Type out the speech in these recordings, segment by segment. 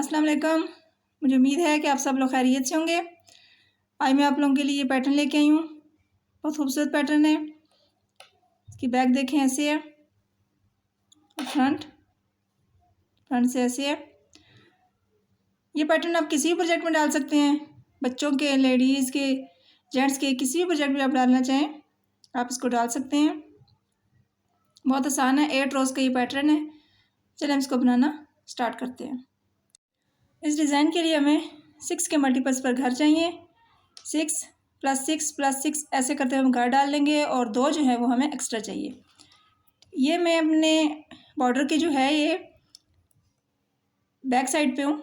अस्सलाम वालेकुम। मुझे उम्मीद है कि आप सब लोग खैरियत से होंगे। आज मैं आप लोगों के लिए ये पैटर्न लेके आई हूँ। बहुत खूबसूरत पैटर्न है। इसकी बैक देखें, ऐसे है। फ्रंट से ऐसे है। ये पैटर्न आप किसी भी प्रोजेक्ट में डाल सकते हैं। बच्चों के, लेडीज़ के, जेंट्स के, किसी भी प्रोजेक्ट में आप डालना चाहें आप इसको डाल सकते हैं। बहुत आसान है। 8 रोज़ का ये पैटर्न है। चलिए हम इसको बनाना स्टार्ट करते हैं। इस डिज़ाइन के लिए हमें 6 के मल्टीपल्स पर घर चाहिए। 6 + 6 + 6 ऐसे करते हुए हम घर डाल लेंगे और 2 जो है वो हमें एक्स्ट्रा चाहिए। ये मैं अपने बॉर्डर की जो है ये बैक साइड पे हूँ,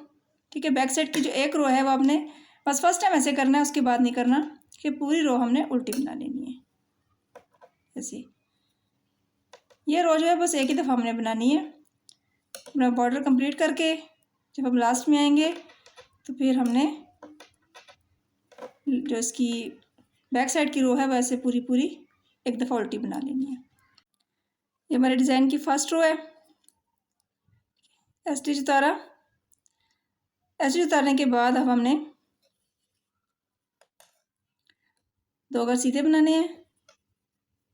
ठीक है। बैक साइड की जो एक रो है वो आपने बस फर्स्ट टाइम ऐसे करना है, उसके बाद नहीं करना कि पूरी रो हमने उल्टी बना लेनी है। ऐसे ये रो जो है बस एक ही दफ़ा हमने बनानी है। अपना बॉर्डर कंप्लीट करके जब हम लास्ट में आएंगे तो फिर हमने जो इसकी बैक साइड की रो है वैसे पूरी एक दफ़ा उल्टी बना लेनी है। ये हमारे डिज़ाइन की फर्स्ट रो है। स्टिच उतारा। स्टिच उतारने के बाद अब हमने 2 घर सीधे बनाने हैं।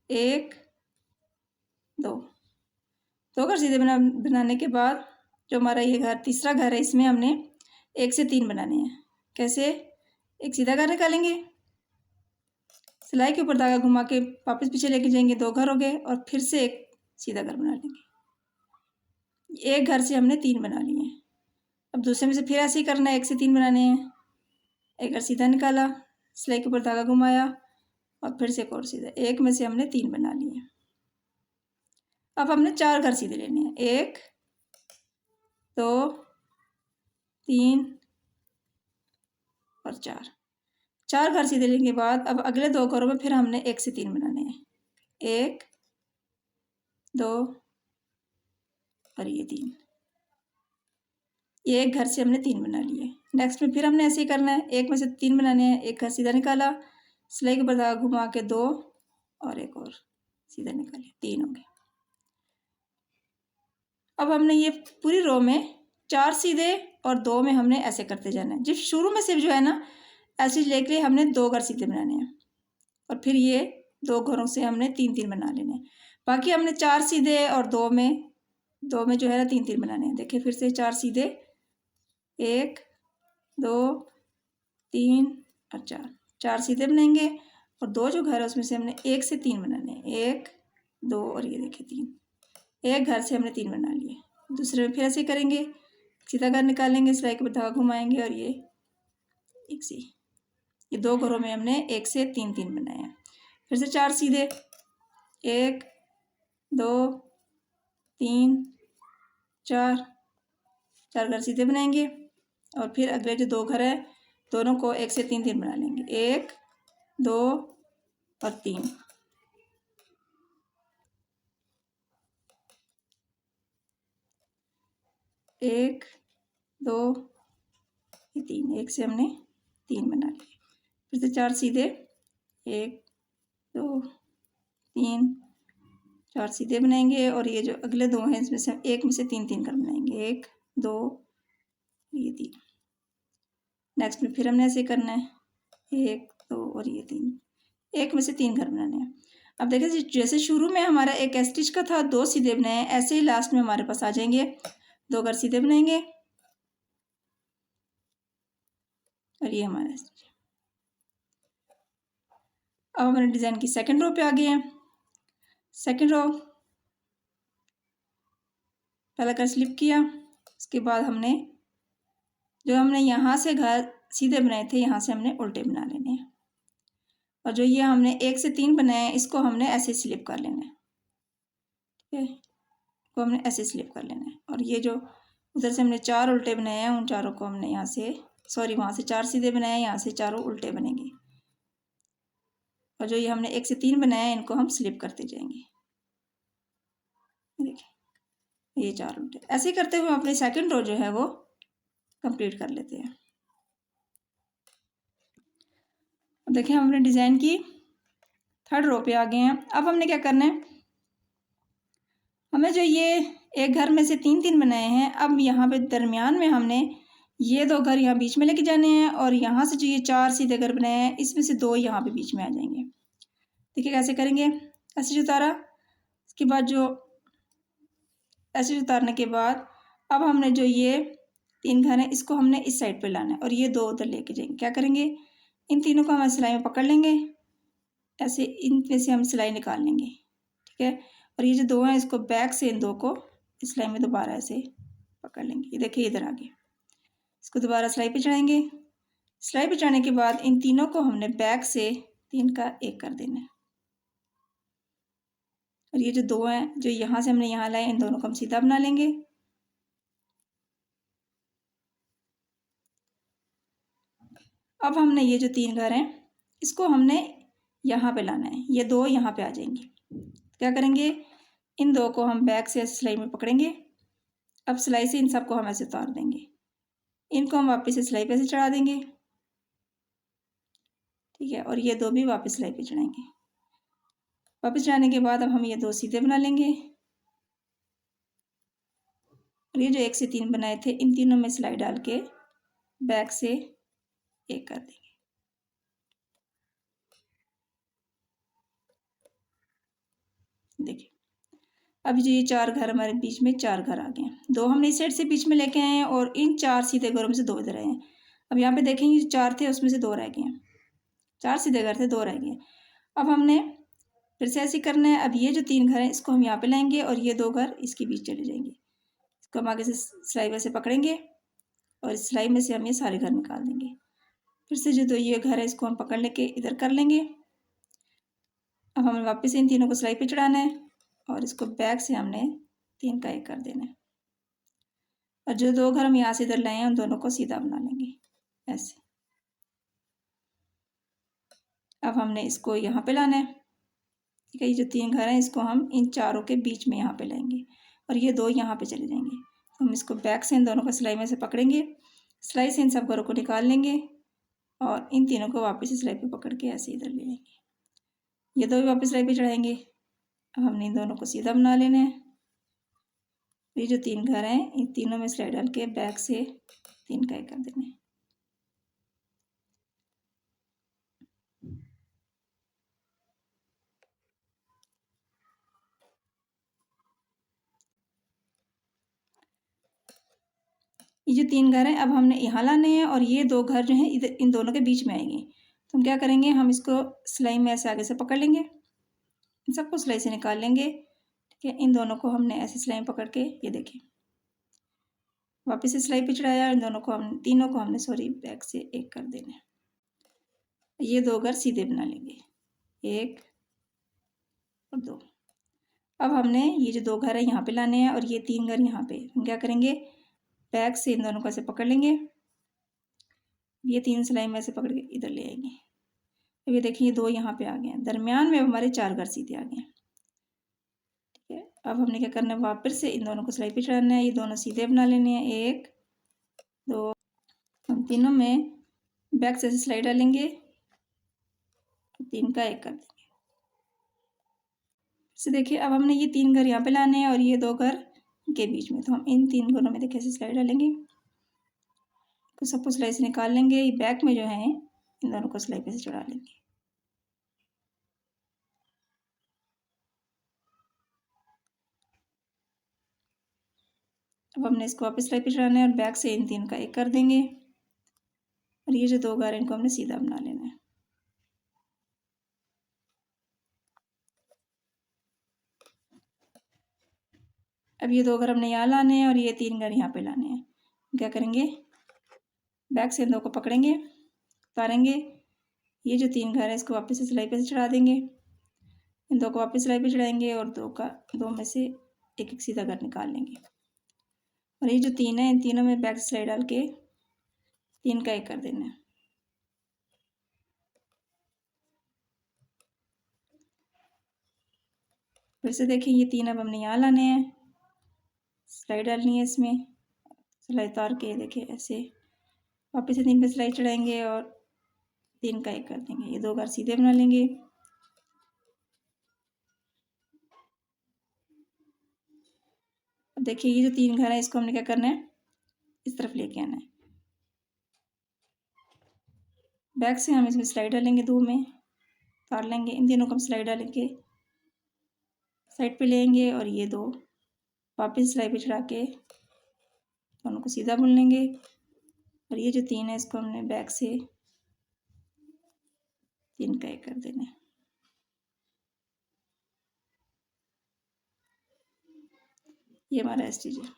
1 2 घर सीधे बनाने के बाद जो हमारा ये घर तीसरा घर है इसमें हमने 1 से 3 बनाने हैं। कैसे? एक सीधा घर निकालेंगे, सिलाई के ऊपर धागा घुमा के वापस पीछे लेके जाएंगे, 2 घर हो गए और फिर से एक सीधा घर बना लेंगे। एक घर से हमने 3 बना लिए। अब दूसरे में से फिर ऐसे ही करना है, 1 से 3 बनाने हैं। एक घर सीधा निकाला, सिलाई के ऊपर धागा घुमाया और फिर से एक और सीधा। एक में से हमने 3 बना लिए। अब हमने 4 घर सीधे लेने हैं। 1 2 3 और 4 घर सीधे लेने के बाद अब अगले 2 घरों में फिर हमने 1 से 3 बनाने हैं। 1 2 और ये 3। ये एक घर से हमने 3 बना लिए। नेक्स्ट में फिर हमने ऐसे ही करना है, 1 में से 3 बनाने हैं। एक घर सीधा निकाला, सिलाई के ऊपर धागा घुमा के 2 और एक और सीधा निकाले, 3 हो गए। अब हमने ये पूरी रो में 4 सीधे और 2 में हमने ऐसे करते जाना है। जिस शुरू में सिर्फ जो है ना ऐसे लेके हमने 2 घर सीधे बनाने हैं और फिर ये 2 घरों से हमने 3 बना लेने हैं। बाकी हमने 4 सीधे और 2 में जो है ना 3 बनाने हैं। देखिए फिर से 4 सीधे, 1 2 3 और 4 सीधे बनाएंगे और 2 जो घर है उसमें से हमने 1 से 3 बनाने हैं। 1 2 और ये देखिए 3। एक घर से हमने 3 बना लिए। दूसरे में फिर ऐसे करेंगे, सीधा घर निकालेंगे, सिलाई के ऊपर धागा घुमाएंगे और ये एक सी। ये 2 घरों में हमने 1 से 3 बनाए हैं। फिर से 4 सीधे, 1 2 3 4 घर सीधे बनाएंगे और फिर अगले जो 2 घर है दोनों को 1 से 3 बना लेंगे। 1 2 और 3। एक 2 ये 3, 1 से हमने 3 बना लिए। फिर से 4 सीधे, 1 2 3 4 सीधे बनाएंगे और ये जो अगले 2 हैं इसमें से हम 1 में से 3 कर बनाएंगे। 1 2 ये 3। नेक्स्ट में फिर हमने ऐसे करना है, 1 2 और ये 3। 1 में से 3 घर बनाने हैं। अब देखिए जैसे शुरू में हमारा एक स्टिच का था, 2 सीधे बनाए, ऐसे ही लास्ट में हमारे पास आ जाएंगे 2 घर सीधे बनाएंगे और ये हमारा स्टिच। अब हमारे डिज़ाइन की सेकंड रो पे आ गए हैं। सेकंड रो पहला कर स्लिप किया, उसके बाद हमने यहाँ से घर सीधे बनाए थे यहाँ से हमने उल्टे बना लेने हैं और जो ये हमने 1 से 3 बनाए हैं इसको हमने ऐसे स्लिप कर लेना है, ठीक है। इसको हमने ऐसे स्लिप कर लेना है और ये जो उधर से हमने 4 उल्टे बनाए हैं उन चारों को हमने यहाँ से वहाँ से 4 सीधे बनाए हैं, यहाँ से चारों उल्टे बनेंगे और जो ये हमने 1 से 3 बनाए हैं इनको हम स्लिप करते जाएंगे। देखिए ये 4 उल्टे, ऐसे करते हुए अपनी सेकंड रो जो है वो कंप्लीट कर लेते हैं। अब देखिए हम अपने डिज़ाइन की थर्ड रो पे आ गए हैं। अब हमने क्या करना है, हमें जो ये एक घर में से 3 बनाए हैं अब यहाँ पे दरमियान में हमने ये दो घर यहाँ बीच में लेके जाने हैं और यहाँ से जो ये 4 सीधे घर बनाए हैं इसमें से 2 यहाँ पे बीच में आ जाएंगे। देखिए कैसे करेंगे, ऐसे जो उतारा, उसके बाद जो ऐसे उतारने के बाद अब हमने जो ये 3 घर हैं इसको हमने इस साइड पे लाना है और ये 2 उधर लेके जाएंगे। क्या करेंगे, इन तीनों को हम सिलाई में पकड़ लेंगे, ऐसे इनमें से हम सिलाई निकाल लेंगे, ठीक है। और ये जो 2 हैं इसको बैक से इन 2 को सिलाई में दोबारा ऐसे पकड़ लेंगे। ये देखिए इधर आ गए, इसको दोबारा सिलाई पे चढ़ाएंगे। सिलाई पे चढ़ाने के बाद इन तीनों को हमने बैक से 3 का 1 कर देना है। और ये जो 2 हैं जो यहाँ से हमने यहाँ लाए इन दोनों को हम सीधा बना लेंगे। अब हमने ये जो 3 घर हैं इसको हमने यहाँ पे लाना है, ये 2 यहाँ पे आ जाएंगे। क्या करेंगे, इन 2 को हम बैक से सिलाई में पकड़ेंगे। अब सिलाई से इन सबको हम ऐसे उतार देंगे, इनको हम वापस से सिलाई पे से चढ़ा देंगे, ठीक है। और ये 2 भी वापस सिलाई पे चढ़ाएंगे। वापस चढ़ाने के बाद अब हम ये 2 सीधे बना लेंगे और ये जो 1 से 3 बनाए थे इन तीनों में सिलाई डाल के बैक से 1 कर देंगे। देखिए अब जो ये 4 घर हमारे बीच में 4 घर आ गए हैं, 2 हमने इस साइड से बीच में लेके आए हैं और इन 4 सीधे घरों में से 2 इधर आए हैं। अब यहाँ पे देखेंगे 4 थे उसमें से 2 रह गए हैं, 4 सीधे घर थे 2 रह गए। अब हमने फिर से ऐसे करना है। अब ये जो 3 घर हैं इसको हम यहाँ पे लाएंगे और ये 2 घर इसके बीच चले जाएंगे। इसको हम आगे से सिलाई वैसे पकड़ेंगे और इस सिलाई में से हम ये सारे घर निकाल देंगे। फिर से जो 2 ये घर है इसको हम पकड़ लेके इधर कर लेंगे। अब हमें वापस इन तीनों को सिलाई पे चढ़ाना है और इसको बैक से हमने 3 का 1 कर देना है। और जो 2 घर हम यहाँ से इधर लाए हैं उन दोनों को सीधा बना लेंगे ऐसे। अब हमने इसको यहाँ पे लाना है, ठीक है। ये जो 3 घर हैं इसको हम इन चारों के बीच में यहाँ पे लाएंगे और ये 2 यहाँ पे चले जाएंगे। तो हम इसको बैक से इन दोनों को सिलाई में से पकड़ेंगे, सिलाई से इन सब घरों को निकाल लेंगे और इन तीनों को वापस सिलाई पे पकड़ के ऐसे इधर ले लेंगे। ये 2 भी वापस सिलाई पे चढ़ाएंगे। अब हमने इन दोनों को सीधा बना लेना है। ये जो 3 घर हैं इन तीनों में सिलाई डाल के बैक से 3 का 1 कर देना है। ये जो 3 घर हैं अब हमने यहाँ लाने हैं और ये 2 घर जो हैं इधर इन दोनों के बीच में आएंगे। तो हम क्या करेंगे, हम इसको सिलाई में ऐसे आगे से पकड़ लेंगे, इन सबको सिलाई से निकाल लेंगे, ठीक है। इन दोनों को हमने ऐसे सिलाई में पकड़ के ये देखिए वापस से सिलाई पे चढ़ाया। इन दोनों को हम तीनों को हमने सॉरी बैक से 1 कर देना है। ये 2 घर सीधे बना लेंगे, 1 और 2। अब हमने ये जो 2 घर है यहाँ पे लाने हैं और ये 3 घर यहाँ पे। हम क्या करेंगे, बैक से इन दोनों को ऐसे पकड़ लेंगे, ये 3 सिलाई में ऐसे पकड़ के इधर ले आएंगे। अब ये देखिए ये 2 यहाँ पे आ गए हैं, दरमियान में हमारे 4 घर सीधे आ गए हैं, ठीक है। अब हमने क्या करना है, वापस से इन दोनों को सिलाई पे चढ़ाना है, ये दोनों सीधे बना लेने हैं, 1 2। हम तीनों में बैक से सिलाई डालेंगे, 3 का 1 कर देंगे। से देखिए अब हमने ये 3 घर यहाँ पे लाने हैं और ये 2 घर के बीच में। तो हम इन 3 घरों में देखिए ऐसे सिलाई डालेंगे, तो सबको सिलाई से निकाल लेंगे। ये बैक में जो है इन दोनों को सिलाई पे से चढ़ा लेंगे। अब हमने इसको वापस सिलाई पे चढ़ाना है और बैक से इन 3 का 1 कर देंगे और ये जो 2 घर हैं इनको हमने सीधा बना लेना है। अब ये 2 घर हमने यहाँ लाने हैं और ये 3 घर यहाँ पे लाने हैं। क्या करेंगे, बैक से इन 2 को पकड़ेंगे, उतारेंगे, ये जो 3 घर है इसको वापस से सिलाई पे से चढ़ा देंगे, इन 2 को वापस सिलाई पे चढ़ाएंगे और 2 में से एक एक सीधा घर निकाल लेंगे। और ये जो 3 है इन तीनों में बैक सिलाई डाल के 3 का 1 कर देना है। फिर से देखिए ये 3 अब हमने यहाँ लाने हैं, सिलाई डालनी है इसमें, सिलाई उतार के देखिए ऐसे वापस से 3 पे सिलाई चढ़ाएंगे और 3 का 1 कर देंगे। ये 2 घर सीधे बना लेंगे। अब देखिए ये जो 3 घर है इसको हमने क्या करना है, इस तरफ लेके आना है। बैक से हम इसमें सिलाई डालेंगे, 2 में तार लेंगे, इन तीनों को हम सिलाई डालेंगे, साइड पे लेंगे और ये 2 वापस सिलाई पे चढ़ा के दोनों को सीधा बुन लेंगे। और ये जो 3 है इसको हमने बैक से 3 का 1 कर देना है। ये हमारा स्टिच है।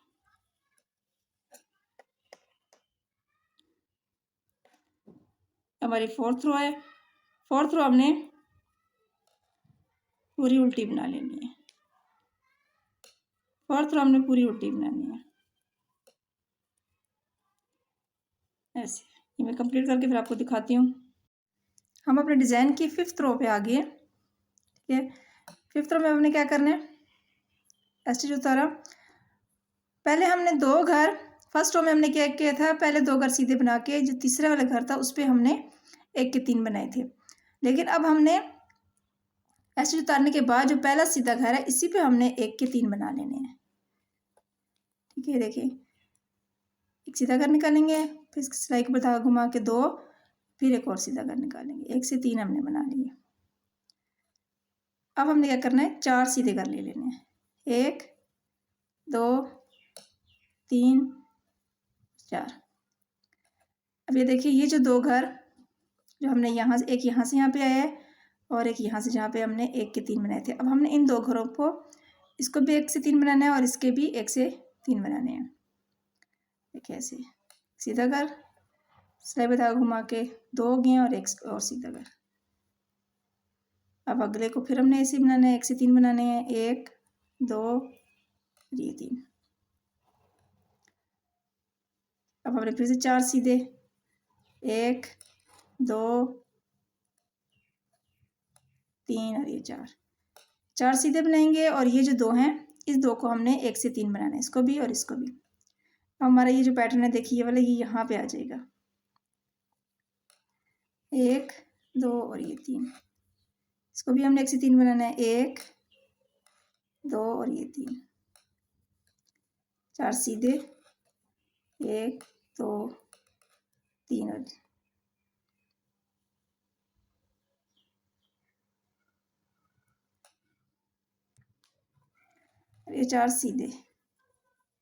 हमारी 4th रो है। 4th रो हमने पूरी उल्टी बना लेनी है। 4th रो हमने पूरी उल्टी बनानी है ऐसे। ये मैं कंप्लीट करके फिर आपको दिखाती हूँ। हम अपने डिज़ाइन की 5th रो पे आ गए। ठीक है, 5th रो में हमने क्या करना है, स्टिच उतारा। पहले हमने 2 घर, फर्स्ट रो में हमने क्या किया था, पहले 2 घर सीधे बना के जो तीसरे वाला घर था उस पर हमने 1 के 3 बनाए थे। लेकिन अब हमने स्टिच उतारने के बाद जो पहला सीधा घर है इसी पे हमने 1 के 3 बना लेने हैं। ठीक है, देखिए एक सीधा घर निकालेंगे, फिर सिलाई के धागा घुमा के 2, फिर एक और सीधा घर निकालेंगे, 1 से 3 हमने बना लिए। अब हमने क्या करना है, 4 सीधे घर ले लेने हैं, 1 2 3 4। अब ये देखिए ये जो 2 घर जो हमने यहाँ से, एक यहाँ से यहाँ पे आया है और एक यहाँ से जहाँ पे हमने 1 के 3 बनाए थे। अब हमने इन 2 घरों को, इसको भी 1 से 3 बनाना है और इसके भी 1 से 3 बनाने हैं। देखिए ऐसे सीधा घर, सिलाई पे धागा घुमा के 2 हो गए और 1 और सीधा घर। अब अगले को फिर हमने ऐसे बनाना है, 1 से 3 बनाने हैं, 1 2 ये 3। अब हमने फिर से 4 सीधे, 1 2 3 और ये 4 सीधे बनाएंगे। और ये जो 2 हैं इस 2 को हमने 1 से 3 बनाना है, इसको भी और इसको भी। अब हमारा ये जो पैटर्न है देखिए ये वाला, ये यहाँ पे आ जाएगा, 1 2 और ये 3। इसको भी हमने 1 से 3 बनाना है, 1 2 और ये 3। 4 सीधे, 1 2 3 और ये 4 सीधे,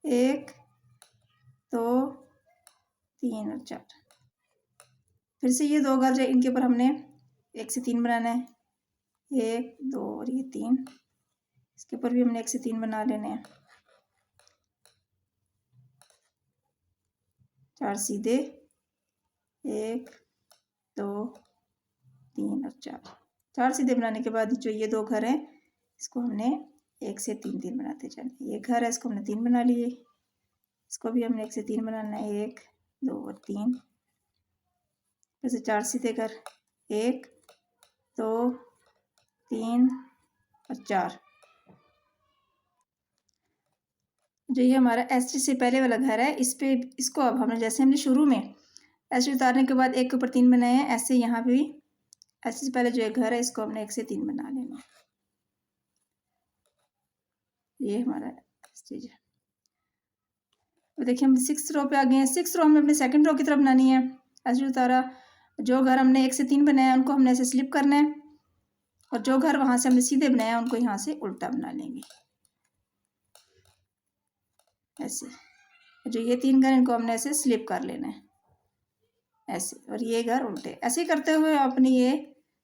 1 2 3 और 4। फिर से ये 2 घर जो इनके ऊपर हमने 1 से 3 बनाना है, 1 2 और ये 3। इसके ऊपर भी हमने 1 से 3 बना लेने हैं, 4 सीधे, 1 2 3 और 4। 4 सीधे बनाने के बाद जो ये 2 घर हैं इसको हमने 1 से 3 3 बनाते जाना। ये घर है इसको हमने 3 बना लिए, इसको भी हमने 1 से 3 बनाना है, 1 2 और 3। फिर से 4 सीधे घर, 1 2 3 और 4। जो ये हमारा एस से पहले वाला घर है इस पे, इसको अब हमने जैसे हमने शुरू में एस उतारने के बाद 1 के ऊपर 3 बनाए हैं, ऐसे यहाँ पे भी एस से पहले जो एक घर है इसको हमने 1 से 3 बना लेना है। ये हमारा स्टेज है। तो देखिए हम 6th रो पे आ गए हैं। 6th रो हमें अपने 2nd रो की तरफ बनानी है। ऐसे उतारा, जो घर हमने 1 से 3 बनाया उनको हमने ऐसे स्लिप करना है और जो घर वहां से हमने सीधे बनाया उनको यहाँ से उल्टा बना लेंगे ऐसे। जो ये 3 घर इनको हमने ऐसे स्लिप कर लेना है ऐसे, और ये घर उल्टे। ऐसे ही करते हुए अपनी ये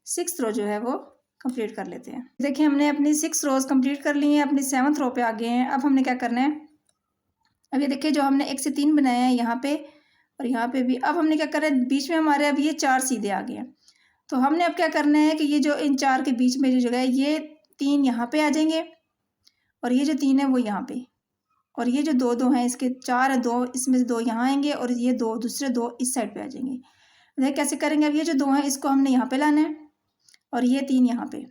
6th रो जो है वो कंप्लीट कर लेते हैं। देखिए हमने अपनी 6 रोज कंप्लीट कर ली हैं, अपनी 7th रो पे आ गए हैं। अब हमने क्या करना है, अब ये देखिए जो हमने 1 से 3 बनाया है यहाँ पे और यहाँ पे भी। अब हमने क्या करना है, बीच में हमारे अब ये 4 सीधे आ गए हैं। तो हमने अब क्या करना है कि ये जो इन 4 के बीच में जो जगह है ये 3 यहाँ पे आ जाएंगे और ये जो 3 है वो यहाँ पे, और ये जो 2 2 हैं इसके 4 है, 2 इसमें से 2 यहाँ आएंगे और ये 2 दूसरे 2 इस साइड पे आ जाएंगे। देखिए कैसे करेंगे, अब ये जो 2 हैं इसको हमने यहाँ पे लाना है और ये 3 यहाँ पे।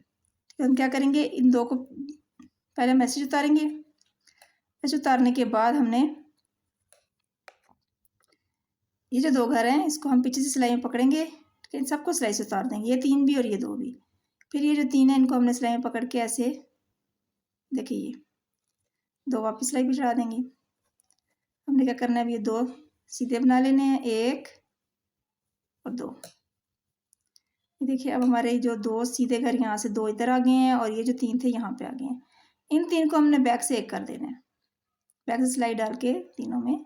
तो हम क्या करेंगे, इन 2 को पहले मैसेज उतारेंगे। मैसेज उतारने के बाद हमने ये जो 2 घर हैं इसको हम पीछे से सिलाई में पकड़ेंगे, इन सबको सिलाई से उतार देंगे, ये 3 भी और ये 2 भी। फिर ये जो 3 है इनको हमने सिलाई में पकड़ के ऐसे, देखिए ये 2 वापस सिलाई पे चढ़ा देंगे। हमने क्या करना है, अब ये 2 सीधे बना लेने हैं, 1 और 2। ये देखिए अब हमारे जो 2 सीधे घर यहाँ से 2 इधर आ गए हैं और ये जो 3 थे यहाँ पे आ गए हैं। इन 3 को हमने बैक से एक कर देना है। बैक से सिलाई डाल के तीनों में,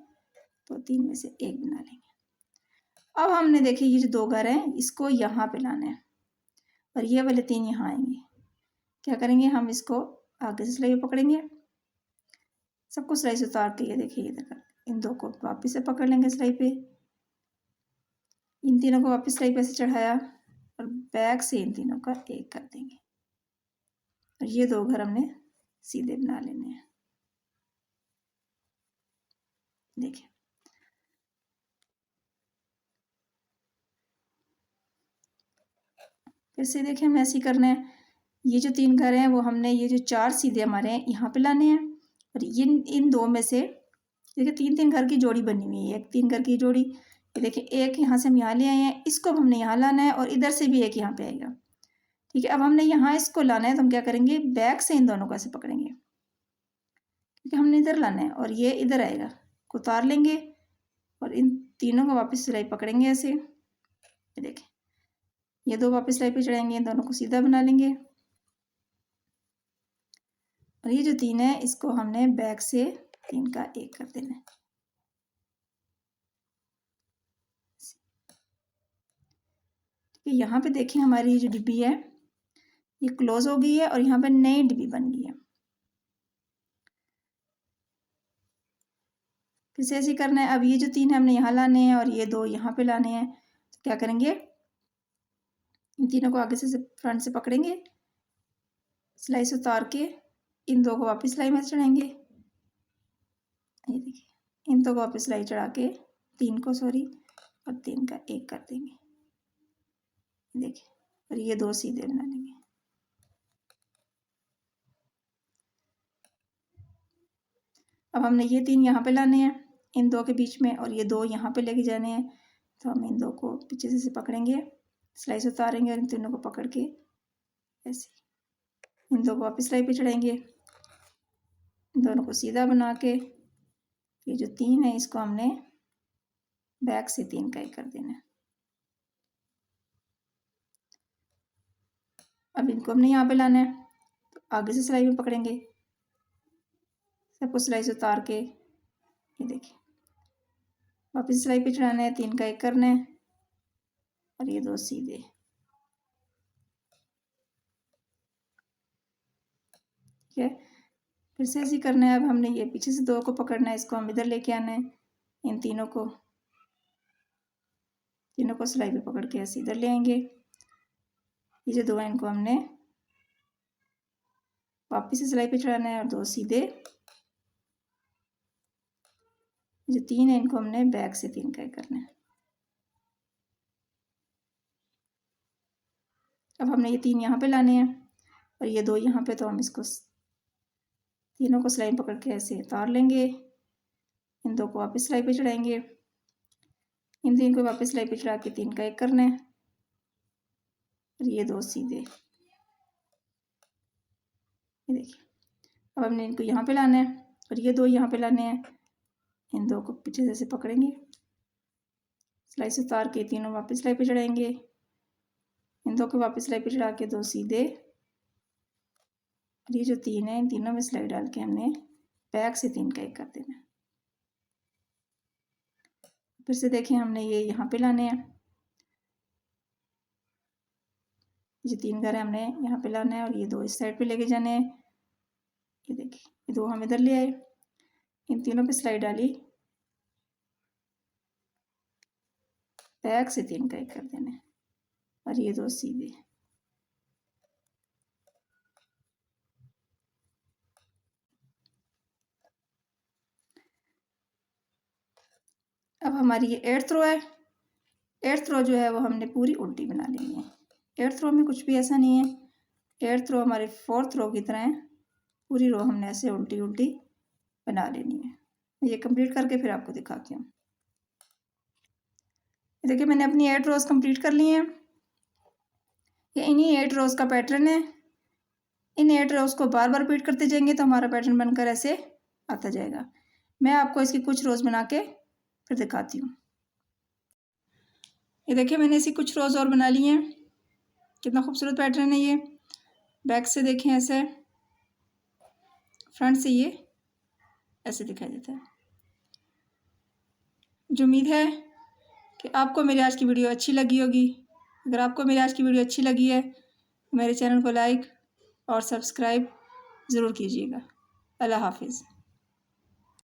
तो 3 में से एक बना लेंगे। अब हमने देखिए ये जो 2 घर हैं इसको यहाँ पे लाना है और ये वाले 3 यहाँ आएंगे। क्या करेंगे, हम इसको आगे से सिलाई पकड़ेंगे, सबको सिलाई से उतार के ये देखिए इधर कर, इन 2 को वापस से पकड़ लेंगे सिलाई पे, इन तीनों को वापस सिलाई पे से चढ़ाया और बैक से इन तीनों का एक कर देंगे और ये 2 घर हमने सीधे बना लेने हैं। देखिए फिर से देखिए हमें ऐसे ही करना है। ये जो 3 घर हैं वो हमने ये जो 4 सीधे हमारे हैं यहाँ पे लाने हैं और ये इन 2 में से देखिए 3-3 घर की जोड़ी बनी हुई है, एक 3 घर की जोड़ी, ये देखिए एक यहाँ से हम यहाँ ले आए हैं, इसको अब हमने यहाँ लाना है और इधर से भी एक यहाँ पे आएगा। ठीक है, अब हमने यहाँ इसको लाना है तो हम क्या करेंगे, बैक से इन दोनों को ऐसे पकड़ेंगे क्योंकि हमने इधर लाना है और ये इधर आएगा, उतार लेंगे और इन तीनों को वापस सिलाई पकड़ेंगे ऐसे। ये देखिए ये 2 वापस सिलाई पे चढ़ाएंगे, इन दोनों को सीधा बना लेंगे और ये जो 3 है इसको हमने बैक से 3 का एक कर देना है। यहाँ पे देखिए हमारी ये जो डिब्बी है ये क्लोज हो गई है और यहाँ पे नई डिब्बी बन गई है। फिर से ऐसे करना है। अब ये जो 3 है हमने यहाँ लाने हैं और ये 2 यहाँ पे लाने हैं, तो क्या करेंगे, इन तीनों को आगे से फ्रंट से पकड़ेंगे, सिलाई से उतार के इन 2 को वापस सिलाई में चढ़ाएंगे। ये देखिए इन 2 को वापस सिलाई चढ़ा के 3 को और 3 का एक कर देंगे। देखिए और ये 2 सीधे बना लेंगे। अब हमने ये 3 यहाँ पे लाने हैं इन 2 के बीच में और ये 2 यहाँ पे लेके जाने हैं, तो हम इन 2 को पीछे से पकड़ेंगे, सिलाई से उतारेंगे और इन तीनों को पकड़ के ऐसे इन 2 को वापस सिलाई पे चढ़ाएंगे, इन दोनों को सीधा बना के ये जो 3 है इसको हमने बैक से 3 का एक कर देना है। अब इनको हमने यहाँ पे लाना है, तो आगे से सिलाई में पकड़ेंगे, सबको सिलाई से उतार के ये देखिए वापस सिलाई पे चढ़ाना है, 3 का एक करना है और ये 2 सीधे। ठीक है, फिर से ऐसे करना है। अब हमने ये पीछे से 2 को पकड़ना है, इसको हम इधर लेके आना है, इन तीनों को सिलाई पे पकड़ के ऐसे इधर ले आएंगे। ये जो 2 है इनको हमने वापस से सिलाई पे चढ़ाना है और 2 सीधे। जो 3 है इनको हमने बैक से 3 का करना है। अब हमने ये 3 यहाँ पे लाने हैं और ये 2 यहाँ पे, तो हम इसको तीनों को सिलाई पकड़ के ऐसे उतार लेंगे, इन 2 को वापस सिलाई पे चढ़ाएंगे, इन 3 को वापस सिलाई पे चढ़ा के 3 का एक करना है और ये 2 सीधे। ये देखिए अब हमने इनको यहाँ पे लाना है और ये 2 यहाँ पे लाने हैं, इन 2 को पीछे से ऐसे पकड़ेंगे, सिलाई से उतार के तीनों वापस सिलाई पे चढ़ाएंगे, इन 2 को वापस सिलाई पे चढ़ा के 2 सीधे और ये जो 3 है इन तीनों में सिलाई डाल के हमने बैक से 3 का एक कर देना है। फिर से देखें हमने ये यहाँ पे लाने हैं, ये 3 घर है हमने यहाँ पे लाना है और ये 2 इस साइड पे लेके जाने हैं। ये देखिए ये 2 हम इधर ले आए, इन तीनों पे सिलाई डाली, बैक से 3 का एक कर देना है और ये 2 सीधे। अब हमारी ये 8th रो है, 8th रो जो है वो हमने पूरी उल्टी बना लेनी है। 8th रो में कुछ भी ऐसा नहीं है, 8th रो हमारी 4th रो की तरह है, पूरी रो हमने ऐसे उल्टी उल्टी बना लेनी है। ये कंप्लीट करके फिर आपको दिखाती हूँ। देखिए मैंने अपनी 8 रोज़ कंप्लीट कर ली हैं। ये इन्हीं 8 रोज़ का पैटर्न है, इन 8 रोज़ को बार बार रिपीट करते जाएंगे तो हमारा पैटर्न बनकर ऐसे आता जाएगा। मैं आपको इसकी कुछ रोज़ बना के फिर दिखाती हूँ। ये देखिए मैंने इसी कुछ रोज़ और बना ली हैं। कितना खूबसूरत पैटर्न है ये। बैक से देखें ऐसे, फ्रंट से ये ऐसे दिखाई देता है। जो उम्मीद है कि आपको मेरी आज की वीडियो अच्छी लगी होगी। अगर आपको मेरी आज की वीडियो अच्छी लगी है मेरे चैनल को लाइक और सब्सक्राइब ज़रूर कीजिएगा। अल्लाह हाफिज़।